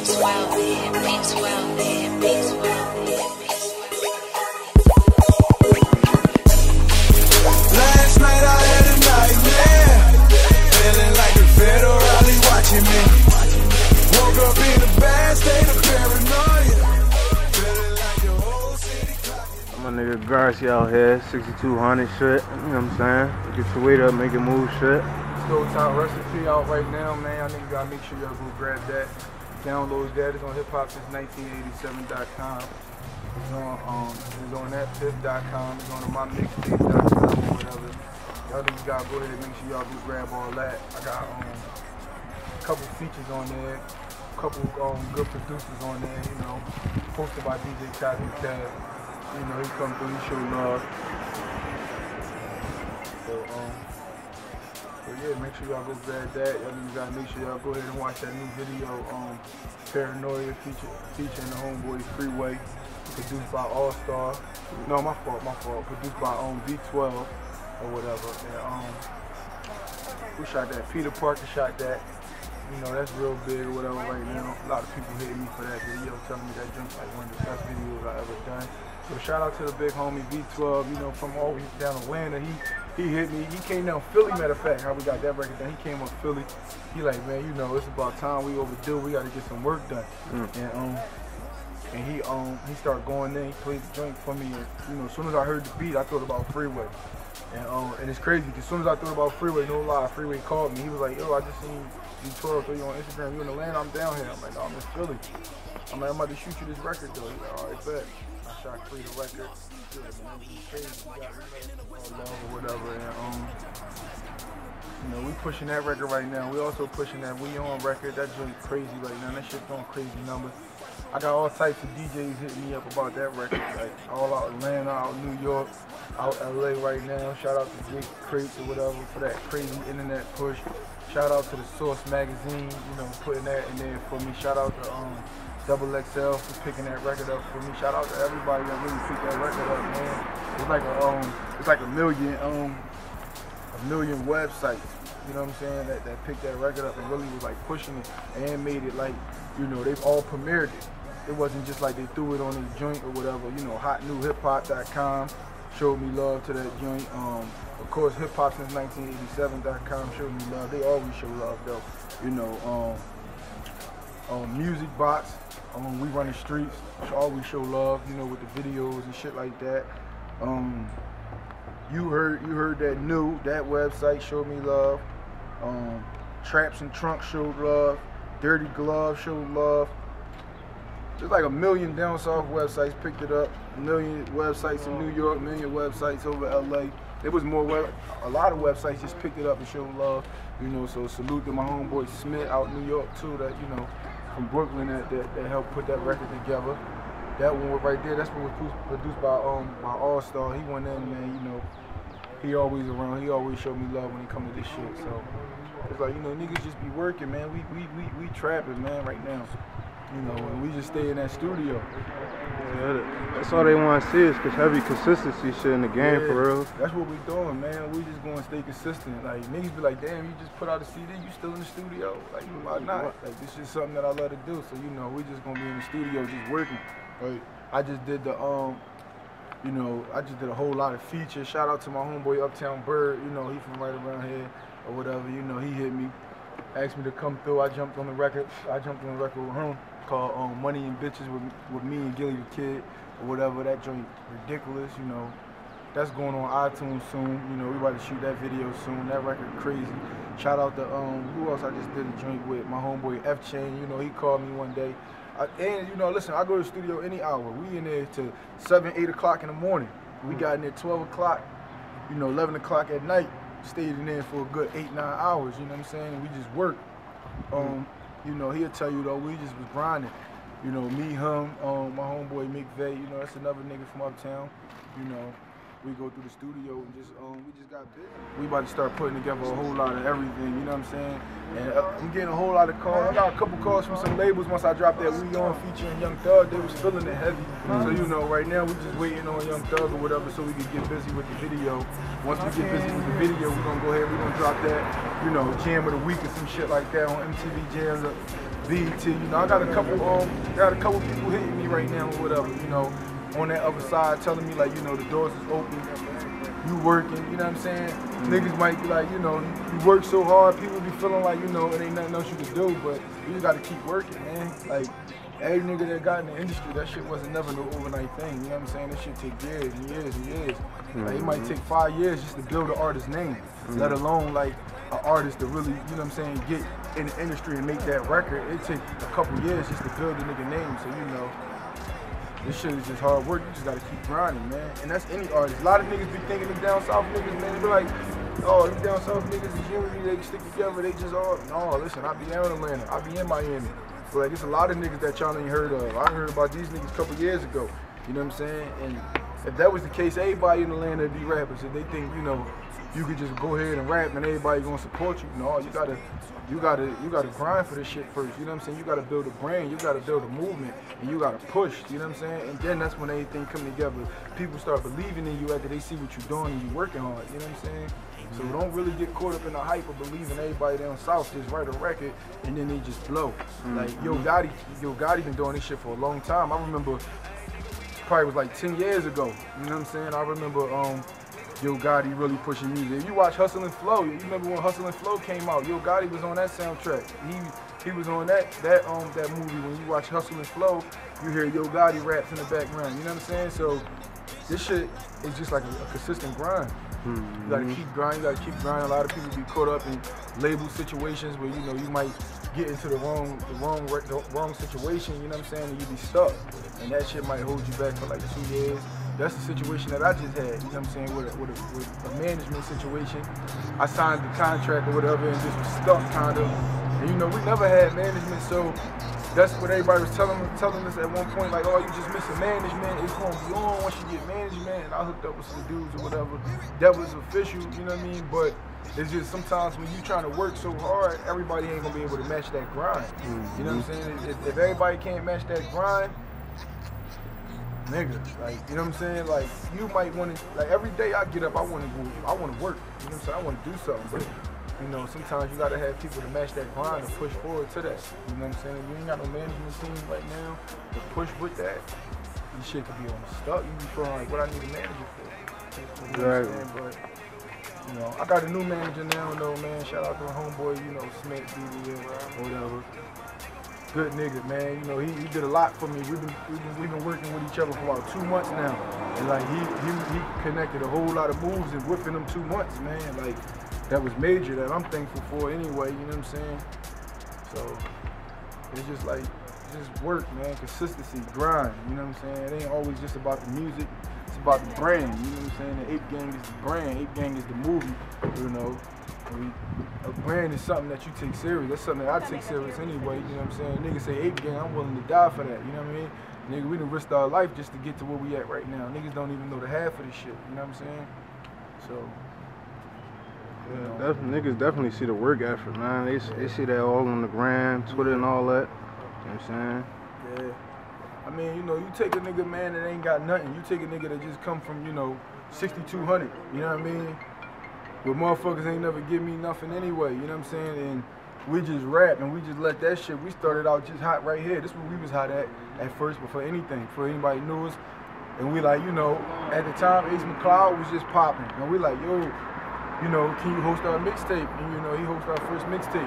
Last night I had a nightmare, feeling like the federally watching me. Woke up in a bad state of paranoia, feeling like the whole city clock. My nigga Garci out here, 6200 shit, you know what I'm saying? Get your weight up, make it move shit. Still Top Recipe out right now, man. Y'all niggas gotta make sure y'all go grab that. Download that. It's on hiphopsince1987.com. It's on thatpiff.com. It's on mymixtapes.com or whatever. Y'all niggas gotta go ahead and make sure y'all go grab all that. I got a couple features on there, a couple good producers on there, you know, posted by DJ Cosby Tab. You know, he come through, he show love. So yeah, make sure y'all go grab that. Y'all niggas gotta make sure y'all go ahead and watch that new video, Paranoia featuring the homeboy Freeway, produced by All Star. No, my fault. Produced by V12 or whatever. And who shot that? Peter Parker shot that. You know, that's real big or whatever right now. A lot of people hitting me for that video, telling me that jump's like one of the best videos I ever done. So shout out to the big homie V12, you know, from all the way down Atlanta. He hit me. He came down Philly, matter of fact, how we got that record done. He came up Philly. He like, man, you know, it's about time we overdue. We got to get some work done. And he started going in. He played the joint for me. And, you know, as soon as I heard the beat, I thought about Freeway. And it's crazy because as soon as I thought about Freeway, no lie, Freeway called me. He was like, yo, I just seen V12 throw you on Instagram. You in Atlanta? I'm down here. I'm like, no, I'm in Philly. I'm like, I'm about to shoot you this record though. He's like, all right, bet. I shot Free the record. Good, man. Crazy. We got all love or whatever. And you know, we pushing that record right now. We also pushing that We On record. That joint crazy right now. That shit doing crazy numbers. I got all types of DJs hitting me up about that record. Like all out Atlanta, out New York, out LA right now. Shout out to Jake Crates or whatever for that crazy internet push. Shout out to the Source magazine, you know, putting that in there for me. Shout out to Double XL for picking that record up for me. Shout out to everybody that really picked that record up, man. It's like a million websites, you know what I'm saying, that picked that record up and really was like pushing it and made it like, you know, they've all premiered it. It wasn't just like they threw it on a joint or whatever, you know. HotNewHipHop.com showed me love to that joint. Of course, hiphopsince1987.com showed me love. They always show love though, you know. Music Box, We Run the Streets, always show love, you know, with the videos and shit like that. You heard that website showed me love. Traps and Trunks showed love. Dirty Glove showed love. There's like a million down south websites picked it up. A million websites in New York, a million websites over LA. There was a lot of websites just picked it up and showed love. You know, so salute to my homeboy Smith out in New York too, that, you know, from Brooklyn that helped put that record together. That one right there, that's what was produced by All Star. He went in, man, you know, he always around. He always showed me love when it come to this shit. So it's like, you know, niggas just be working, man. We trapping, man, right now. You know, and we just stay in that studio. Yeah, that's all they want to see is heavy consistency shit in the game, for real. That's what we doing, man. We just going to stay consistent. Like, niggas be like, damn, you just put out a CD, you still in the studio. Like, why not? Like, this is something that I love to do. So, you know, we just going to be in the studio just working. Right. I just did the, you know, I just did a whole lot of features. Shout out to my homeboy Uptown Bird. You know, he from right around here or whatever. You know, he hit me, asked me to come through. I jumped on the record. with him called Money and Bitches with me and Gilly the Kid or whatever. That joint ridiculous, you know. That's going on iTunes soon. You know, we about to shoot that video soon. That record crazy. Shout out to who else I just did a joint with? My homeboy F Chain. You know, he called me one day. And you know, listen, I go to the studio any hour. We in there till 7, 8 o'clock in the morning. We got in there 12 o'clock, you know, 11 o'clock at night. Stayed in there for a good 8, 9 hours. You know what I'm saying? And we just worked. You know, he'll tell you though, we just was grinding. You know, me, him, my homeboy McVeigh, you know, that's another nigga from Uptown. You know, we go through the studio and just we just got busy. We about to start putting together a whole lot of everything, you know what I'm saying? And I'm getting a whole lot of calls. I got a couple calls from some labels once I dropped that We On featuring Young Thug. They was feeling it heavy. So you know, right now we just waiting on Young Thug or whatever so we can get busy with the video. Once we get busy with the video, we're gonna go ahead, we're gonna drop that, you know, Jam of the Week or some shit like that on MTV Jams, BET. You know, I got a couple people hitting me right now or whatever, you know, on that other side telling me like, you know, the doors is open, you working, you know what I'm saying? Niggas might be like, you know, you work so hard, people be feeling like, you know, it ain't nothing else you can do, but you just gotta keep working, man. Like, every nigga that got in the industry, that shit wasn't never no overnight thing, you know what I'm saying? That shit take years and years and years. Like, it might take 5 years just to build an artist's name, let alone like an artist to really, you know what I'm saying, get in the industry and make that record. It take a couple years just to build a nigga name, so you know. This shit is just hard work. You just gotta keep grinding, man. And that's any artist. A lot of niggas be thinking them down south niggas, man. They be like, oh, these down south niggas is unity. They stick together. They just all. No, listen. I be down in Atlanta. I be in Miami. But like, there's a lot of niggas that y'all ain't heard of. I heard about these niggas a couple years ago. You know what I'm saying? And if that was the case, everybody in Atlanta would be rappers. If they think, you know, you could just go ahead and rap and everybody gonna support you. No, you gotta grind for this shit first. You know what I'm saying? You gotta build a brand, you gotta build a movement, and you gotta push. You know what I'm saying? And then that's when everything come together. People start believing in you after they see what you're doing and you working hard. You know what I'm saying? So don't really get caught up in the hype of believing everybody down south just write a record and then they just blow. Like Yo Garci been doing this shit for a long time. I remember probably was like 10 years ago. You know what I'm saying? I remember Yo Garci really pushing music. If you watch Hustle and Flow, you remember when Hustle and Flow came out? Yo Garci was on that soundtrack. He was on that movie. When you watch Hustle and Flow, you hear Yo Garci raps in the background. You know what I'm saying? So this shit is just like a consistent grind. You gotta keep grinding. You gotta keep grinding. A lot of people be caught up in label situations where you know you might get into the wrong situation. You know what I'm saying? And you be stuck, and that shit might hold you back for like 2 years. That's the situation that I just had, you know what I'm saying, with a management situation. I signed the contract or whatever and just was stuck kind of. And you know, we never had management, so that's what everybody was telling us at one point, like, oh, you just missing management, it's gonna be on once you get management. And I hooked up with some dudes or whatever. That was official, you know what I mean? But it's just sometimes when you trying to work so hard, everybody ain't gonna be able to match that grind. You know what I'm saying? If everybody can't match that grind, nigga, like, you know what I'm saying? Like, you might want to, like, every day I get up, I want to work. You know what I'm saying? I want to do something, but, you know, sometimes you got to have people to match that grind and push forward to that. You know what I'm saying? If you ain't got no management team right now to push with that, you shit could be on stuck. You be feeling like, what I need a manager for? You know what I'm saying? But, you know, I got a new manager now, though, man. Shout out to my homeboy, you know, Smith, or whatever. Good nigga, man. You know, he did a lot for me. We've been working with each other for about 2 months now, and like he connected a whole lot of moves and within them 2 months, man. Like that was major. That I'm thankful for anyway. You know what I'm saying? So it's just like work, man. Consistency, grind. You know what I'm saying? It ain't always just about the music. It's about the brand. You know what I'm saying? The Ape Gang is the brand. Ape Gang is the movie. You know. A brand is something that you take serious. That's something that I take serious anyway, you know what I'm saying? Niggas say Ape Gang, I'm willing to die for that, you know what I mean? Nigga, we done risked our life just to get to where we at right now. Niggas don't even know the half of this shit, you know what I'm saying? So, yeah, niggas definitely see the work effort, man. They see that all on the gram, Twitter and all that, you know what I'm saying? Yeah. I mean, you know, you take a nigga, man, that ain't got nothing. You take a nigga that just come from, you know, 6,200, you know what I mean? But motherfuckers ain't never give me nothing anyway, you know what I'm saying? And we just rap and we just let that shit, we started out just hot right here. This is what we was hot at first before anything, before anybody knew us. And we like, you know, at the time, Ace McCloud was just popping. And we like, yo, you know, can you host our mixtape? And you know, he hosted our first mixtape.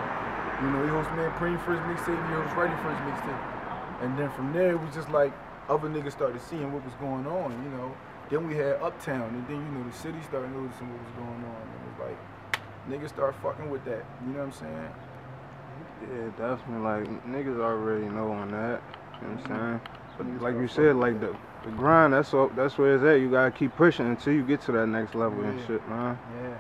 You know, he hosted me and Preem first mixtape, he hosted Ready first mixtape. And then from there, it was just like, other niggas started seeing what was going on, you know. Then we had Uptown, and then, you know, the city started noticing what was going on. And it was like, niggas start fucking with that, you know what I'm saying? Yeah, definitely, like, niggas already know on that, you know what I'm saying? But like you said, like, the grind, that's where it's at. You gotta keep pushing until you get to that next level and shit, man. Yeah,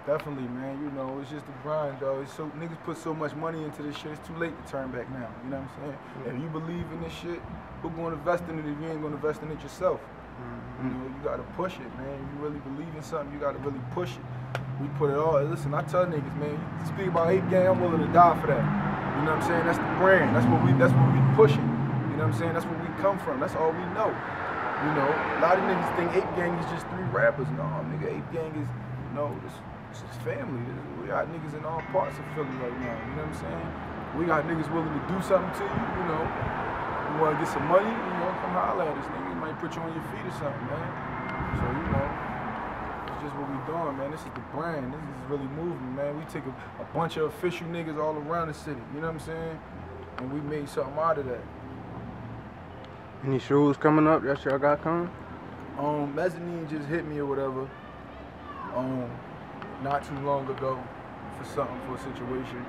definitely, man. You know, it's just the grind, though. It's so, niggas put so much money into this shit, it's too late to turn back now, you know what I'm saying? If you believe in this shit, who gonna invest in it if you ain't gonna invest in it yourself? You know, you gotta push it, man. You really believe in something, you gotta really push it. We put it all. Listen, I tell niggas, man, you speak about 8 gang, I'm willing to die for that. You know what I'm saying? That's the brand. That's what we pushing. You know what I'm saying? That's where we come from. That's all we know. You know, a lot of niggas think 8 gang is just 3 rappers. No, nigga, 8 gang is, you know, this is family. We got niggas in all parts of Philly right now. You know what I'm saying? We got niggas willing to do something to you, you know. You wanna get some money, you know, come holler at us, nigga. He might put you on your feet or something, man. So, you know, it's just what we doing, man. This is the brand. This is really moving, man. We take a bunch of official niggas all around the city, you know what I'm saying? And we made something out of that. Any shows coming up that y'all got coming? Mezzanine just hit me or whatever. Not too long ago for something, for a situation.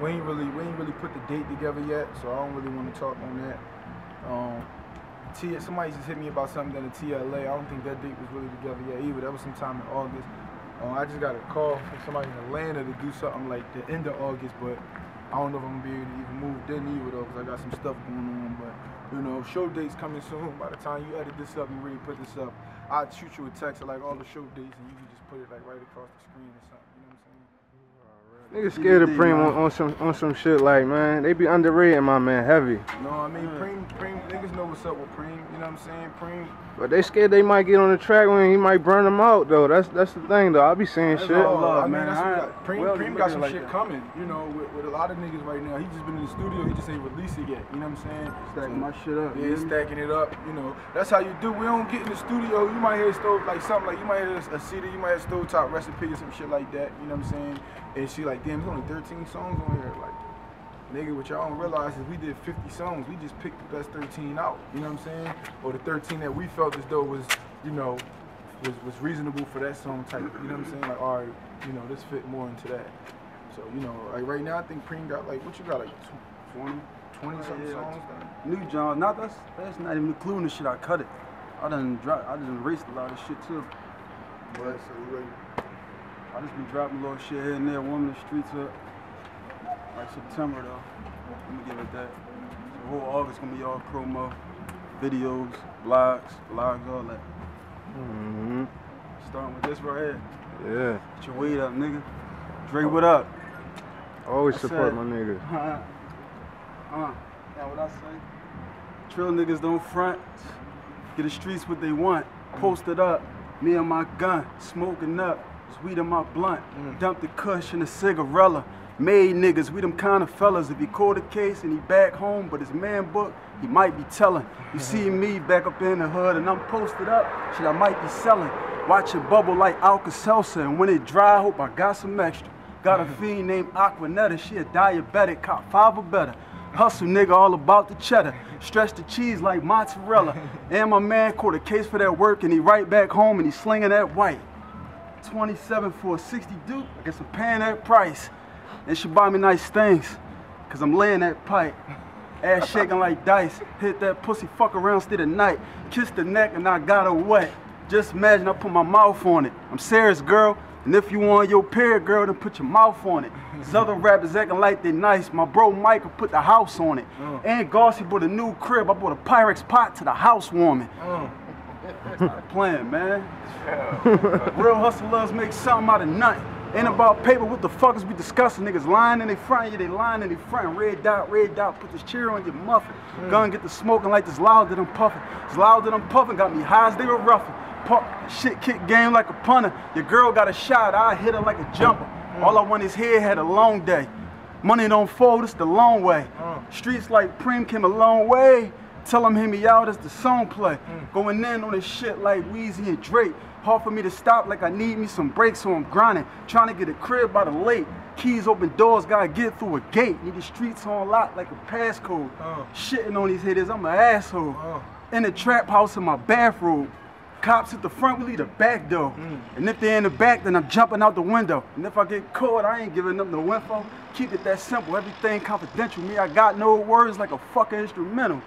We ain't really put the date together yet, so I don't really want to talk on that. Somebody just hit me about something down in TLA. I don't think that date was really together yet either. That was sometime in August. I just got a call from somebody in Atlanta to do something like the end of August, but I don't know if I'm gonna be able to even move then either though, because I got some stuff going on. But you know, show dates coming soon. By the time you edit this up and really put this up, I'll shoot you a text of like all the show dates, and you can just put it like right across the screen or something. You know what I'm saying? Niggas scared of Preem on some shit like, man, they be underrated my man heavy. No, I mean Preem, niggas know what's up with Preem. You know what I'm saying? Preem. But they scared they might get on the track when he might burn them out though. That's the thing though. I be saying shit. I mean, Preem got some shit coming. You know, with a lot of niggas right now. He just been in the studio. He just ain't released it yet. You know what I'm saying? Stacking my shit up. Yeah, stacking it up. You know, that's how you do. We don't get in the studio. You might hear something like you might hear a CD. You might hear Stovetop Recipe or some shit like that. You know what I'm saying? And she like, damn, there's only 13 songs on here. Like, nigga, what y'all don't realize is we did 50 songs. We just picked the best 13 out. You know what I'm saying? Or the 13 that we felt as though was, you know, was reasonable for that song type. You know what I'm saying? Like, all right, you know, this fit more into that. So, you know, like right now I think Preem got like, what you got, like 20 something songs? New John, that's not even including the shit I cut it. I done erased a lot of shit too. But so I just be dropping little shit here and there, warming the streets up. Like September though, let me give it that. The whole August gonna be all promo, videos, blogs, all that. Starting with this right here. Yeah. Get your weight up, nigga. Dre, what up? Always support my niggas. Now what I say? Trill niggas don't front. Get the streets what they want. Posted up. Me and my gun, smoking up. Just weed in my blunt. Dump the kush in a cigarella. Made niggas, we them kind of fellas. If he caught a case and he back home, but his man book, he might be telling. You see me back up in the hood and I'm posted up, shit I might be selling. Watch it bubble like Alka-Seltzer, and when it dry, I hope I got some extra. Got a fiend named Aquanetta, she a diabetic, cop 5 or better. Hustle nigga all about the cheddar. Stretch the cheese like mozzarella. And my man caught a case for that work and he right back home and he slinging that white. 27 for a 60 Duke, I guess I'm paying that price. And she buy me nice things, cause I'm laying that pipe. Ass shaking like dice, hit that pussy, fuck around, stay the night. Kiss the neck and I got her wet. Just imagine I put my mouth on it. I'm serious, girl, and if you want your period, girl, then put your mouth on it. These other rappers acting like they nice. My bro Michael put the house on it. And Garci bought a new crib. I bought a Pyrex pot to the housewarming. Stop playing, man. Real hustlers make something out of nothing. Ain't about paper, what the fuck is we discussing? Niggas lying in they front, yeah, they lying in they front. Red dot, put this cheer on your muffin. Gun get the smoking like this loud that I'm puffing. This loud that I'm puffing, got me high as they were roughing. Shit kick game like a punter. Your girl got a shot, I hit her like a jumper. All I want is head, had a long day. Money don't fold, it's the long way. Streets like Preem came a long way. Tell them hear me out as the song play. Going in on this shit like Weezy and Drake. Hard for me to stop like I need me some breaks, so I'm grinding. Trying to get a crib by the lake. Keys open doors, gotta get through a gate. Need the streets on lock like a passcode. Shitting on these hitters, I'm an asshole. In the trap house in my bathroom. Cops at the front, we leave the back door. And if they're in the back, then I'm jumping out the window. And if I get caught, I ain't giving up no info. Keep it that simple, everything confidential. Me, I got no words like a fucking instrumental.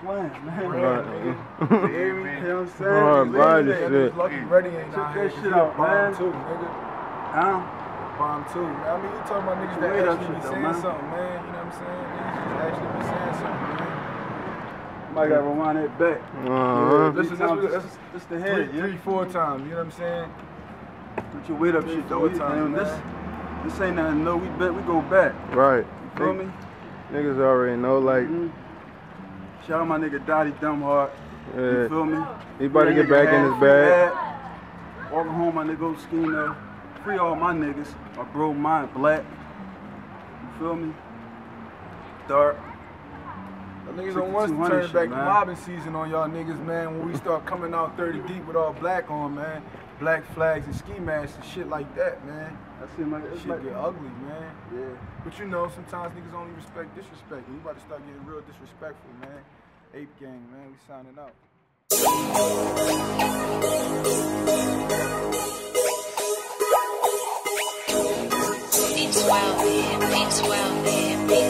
Playing, man. You hear me? You know what I'm saying? Lucky Ready ain't check out that here. shit out, man. Bomb too, nigga. Huh? Bomb too. I mean, you talking about niggas that actually be saying something, man. You know what I'm saying? Niggas just actually be saying something, man. Somebody gotta rewind that back. This the head. 3-4 times, you know what I'm saying? Put your weight up, shit. 4 times, This ain't nothing. No, we go back. Right. You feel me? Niggas already know, like. Shout out my nigga Dottie Dumbheart. Yeah. You feel me? He about to get back in his bag. Walking home, my nigga Schemo. Free all my niggas. My bro, mine, Black. You feel me? Dark. Y'all niggas don't want us to turn back to mobbing season on y'all niggas, man. When we start coming out 30 deep with all black on, man. Black flags and ski masks and shit like that, man. That seem like shit get ugly, man. Yeah. But you know, sometimes niggas only respect disrespect. And you about to start getting real disrespectful, man. Ape Gang, man. We signing out. Beats wild, man. Beats wild, man.